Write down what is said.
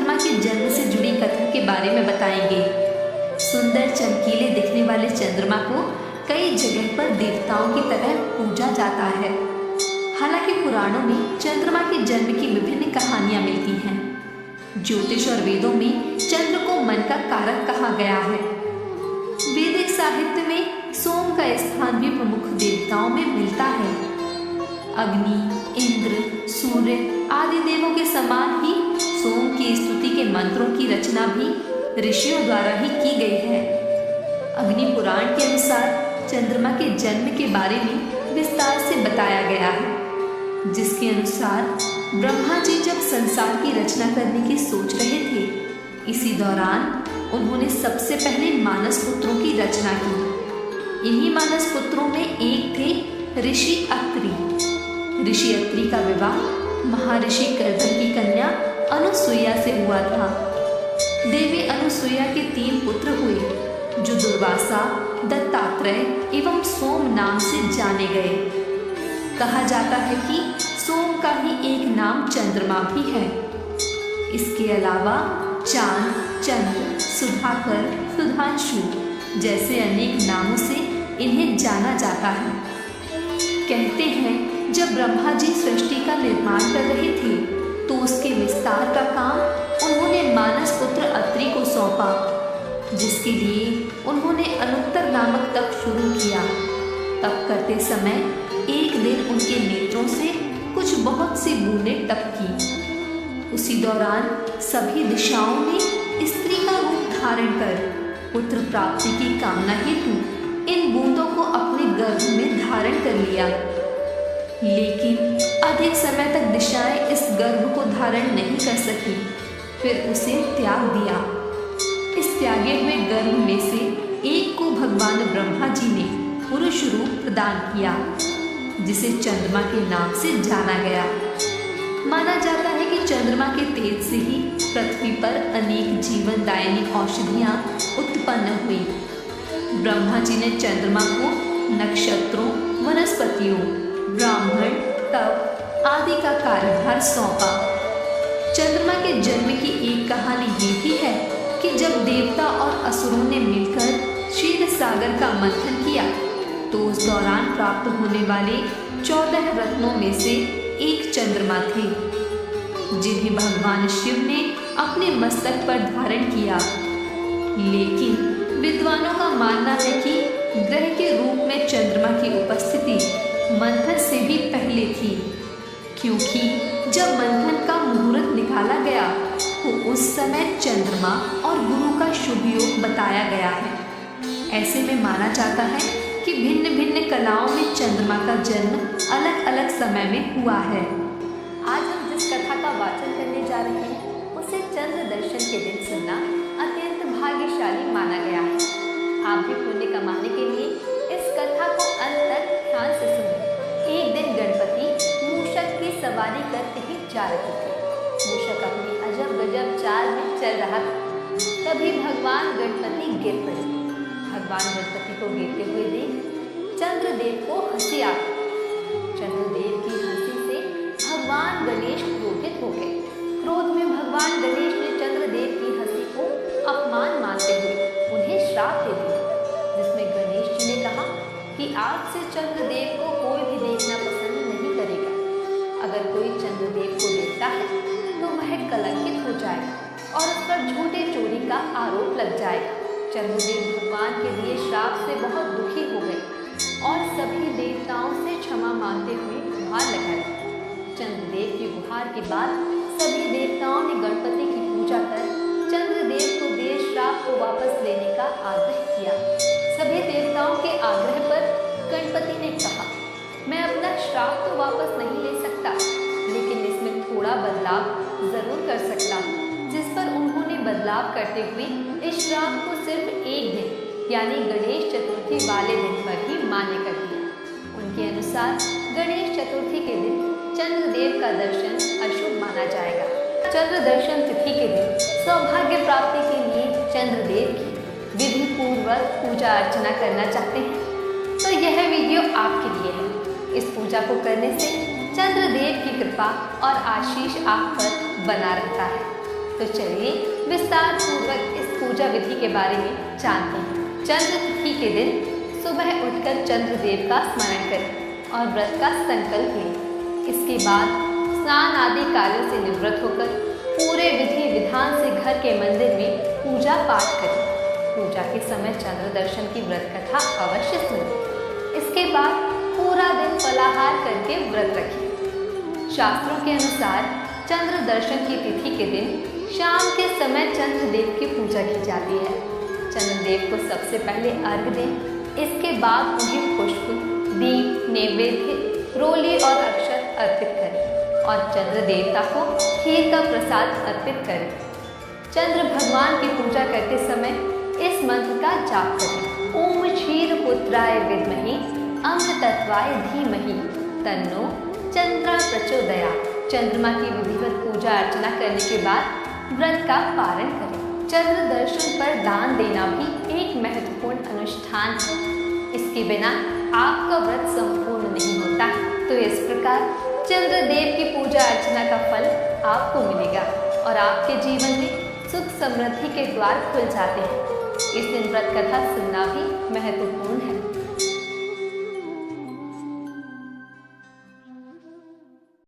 चंद्रमा के जन्म से जुड़ी कथा के बारे में बताएंगे। सुंदर चमकीले दिखने वाले चंद्रमा को कई जगह पर देवताओं की तरह पूजा जाता है। हालांकि पुराणों में चंद्रमा के जन्म की विभिन्न कहानियां मिलती हैं। ज्योतिष और वेदों में चंद्र को मन का कारक कहा गया है। वैदिक साहित्य में सोम का स्थान भी प्रमुख देवताओं में मिलता है। अग्नि, इंद्र, सूर्य आदि देवों के समान ही सोम की स्तुति के मंत्रों की रचना भी ऋषियों द्वारा ही की गई है। अग्नि पुराण के अनुसार चंद्रमा के जन्म के बारे में विस्तार से बताया गया है, जिसके अनुसार ब्रह्मा जी जब संसार की रचना करने की सोच रहे थे, इसी दौरान उन्होंने सबसे पहले मानस पुत्रों की रचना की। इन्हीं मानस पुत्रों में एक थे ऋषि अत्रि। ऋषि अत्रि का विवाह महर्षि कर्दम की कन्या अनुसुईया से हुआ था। देवी अनुसुईया के 3 पुत्र हुए, जो दुर्वासा, दत्तात्रेय एवं सोम नाम से जाने गए। कहा जाता है कि सोम का ही एक नाम चंद्रमा भी है। इसके अलावा चांद, चंद्र, सुधाकर, सुधांशु जैसे अनेक नामों से इन्हें जाना जाता है। कहते हैं जब ब्रह्मा जी सृष्टि का निर्माण कर रहे थे तो उसके विस्तार का काम उन्होंने मानस पुत्र अत्रि को सौंपा, जिसके लिए उन्होंने अनुत्तर नामक तप शुरू किया। तप करते समय एक दिन उनके नेत्रों से कुछ बहुत सी बूंदें टपकी। उसी दौरान सभी दिशाओं में स्त्री का रूप धारण कर पुत्र प्राप्ति की कामना हेतु इन बूंदों को अपने गर्भ में धारण कर लिया। लेकिन अधिक समय तक दिशाएं इस गर्भ को धारण नहीं कर सकी, फिर उसे त्याग दिया। इस त्यागे हुए गर्भ में से एक को भगवान ब्रह्मा जी ने पुरुष रूप प्रदान किया, जिसे चंद्रमा के नाम से जाना गया। माना जाता है कि चंद्रमा के तेज से ही पृथ्वी पर अनेक जीवनदायिनी औषधियां उत्पन्न हुई। ब्रह्मा जी ने चंद्रमा को नक्षत्रों, वनस्पतियों, ब्राह्मण, तप आदि का कार्यभार सौंपा। चंद्रमा के जन्म की एक कहानी ये भी है कि जब देवता और असुरों ने मिलकर क्षीर सागर का मंथन किया तो उस दौरान प्राप्त होने वाले 14 रत्नों में से एक चंद्रमा थे, जिन्हें भगवान शिव ने अपने मस्तक पर धारण किया। लेकिन विद्वानों का मानना है कि ग्रह के रूप में चंद्रमा की उपस्थिति मंथन से भी पहले थी, क्योंकि जब मंथन का मुहूर्त निकाला गया तो उस समय चंद्रमा और गुरु का शुभ योग बताया गया है। ऐसे में माना जाता है कि भिन्न भिन्न कलाओं में चंद्रमा का जन्म अलग अलग समय में हुआ है। आज हम जिस कथा का वाचन करने जा रहे हैं उसे चंद्र दर्शन के दिन सुनना अत्यंत भाग्यशाली माना गया है। आप भी पुण्य कमाने के लिए इस कथा को अंत तक ध्यान से सुनें। एक दिन गणपति मूषक की सवारी करते ही जा रहे थे। मूषक अपनी अजब गजब चाल में चल रहा था। तभी भगवान गणपति गिर पड़े। भगवान गणपति को गिरते हुए देख चंद्रदेव को हंसी आ गई। चंद्रदेव की हंसी से भगवान गणेश क्रोधित हो गए। क्रोध में भगवान गणेश ने चंद्रदेव की हंसी को अपमान मानते हुए उन्हें श्राप दे दिया, जिसमें गणेश जी ने कहा कि आज से चंद्रदेव को कोई भी देखना पसंद नहीं करेगा। अगर कोई चंद्रदेव को देखता है तो वह कलंकित हो जाएगा और उस पर झूठे चोरी का आरोप लग जाएगा। चंद्रदेव भगवान के दिए श्राप से बहुत दुखी हो गए और सभी देवताओं से क्षमा मांगते हुए गुहार लगाई। चंद्रदेव की गुहार के बाद सभी देवताओं ने गणपति की पूजा कर चंद्रदेव को दिए श्राप को वापस लेने का आग्रह किया। सभी देवताओं के आग्रह पर गणपति ने कहा, मैं अपना श्राप तो वापस नहीं ले सकता, लेकिन इसमें थोड़ा बदलाव जरूर कर सकता हूँ। जिस पर उन्होंने बदलाव करते हुए इस श्राप को सिर्फ एक दिन यानी गणेश चतुर्थी वाले दिन पर ही मान्य कर दिया। उनके अनुसार गणेश चतुर्थी के दिन चंद्रदेव का दर्शन अशुभ माना जाएगा। चंद्र दर्शन तिथि के दिन सौभाग्य प्राप्ति के लिए चंद्रदेव की विधि पूर्वक पूजा अर्चना करना चाहते हैं तो यह वीडियो आपके लिए है। इस पूजा को करने से चंद्रदेव की कृपा और आशीष आप पर बना रहता है। तो चलिए विस्तार पूर्वक इस पूजा विधि के बारे में जानते हैं। चंद्र तिथि के दिन सुबह उठकर चंद्रदेव का स्मरण करें और व्रत का संकल्प लें। इसके बाद स्नान आदि कार्यों से निवृत्त होकर पूरे विधि विधान से घर के मंदिर में पूजा पाठ करें। पूजा के समय चंद्र दर्शन की व्रत कथा अवश्य सुनें। इसके बाद पूरा दिन फलाहार करके व्रत रखें। शास्त्रों के अनुसार चंद्र दर्शन की तिथि के दिन शाम के समय चंद्रदेव की पूजा की जाती है। चंद्रदेव को सबसे पहले अर्घ्य दें। इसके बाद उन्हें पुष्प, दीप, नैवेद्य, रोली और अक्षत अर्पित करें और चंद्र देवता को खीर का प्रसाद अर्पित करें। चंद्र भगवान की पूजा करते समय इस मंत्र का जाप करें। ओम क्षीर पुत्राय विद्महे अमृतत्वाय धीमहि तन्नो चंद्र प्रचोदयात्। चंद्रमा की विधिवत पूजा अर्चना करने के बाद व्रत का पारण करें। चंद्र दर्शन पर दान देना भी एक महत्वपूर्ण अनुष्ठान है। इसके बिना आपका व्रत संपूर्ण नहीं होता। तो इस प्रकार चंद्रदेव की पूजा अर्चना का फल आपको मिलेगा और आपके जीवन में सुख समृद्धि के द्वार खुल जाते हैं। इस दिन व्रत कथा सुनना भी महत्वपूर्ण है।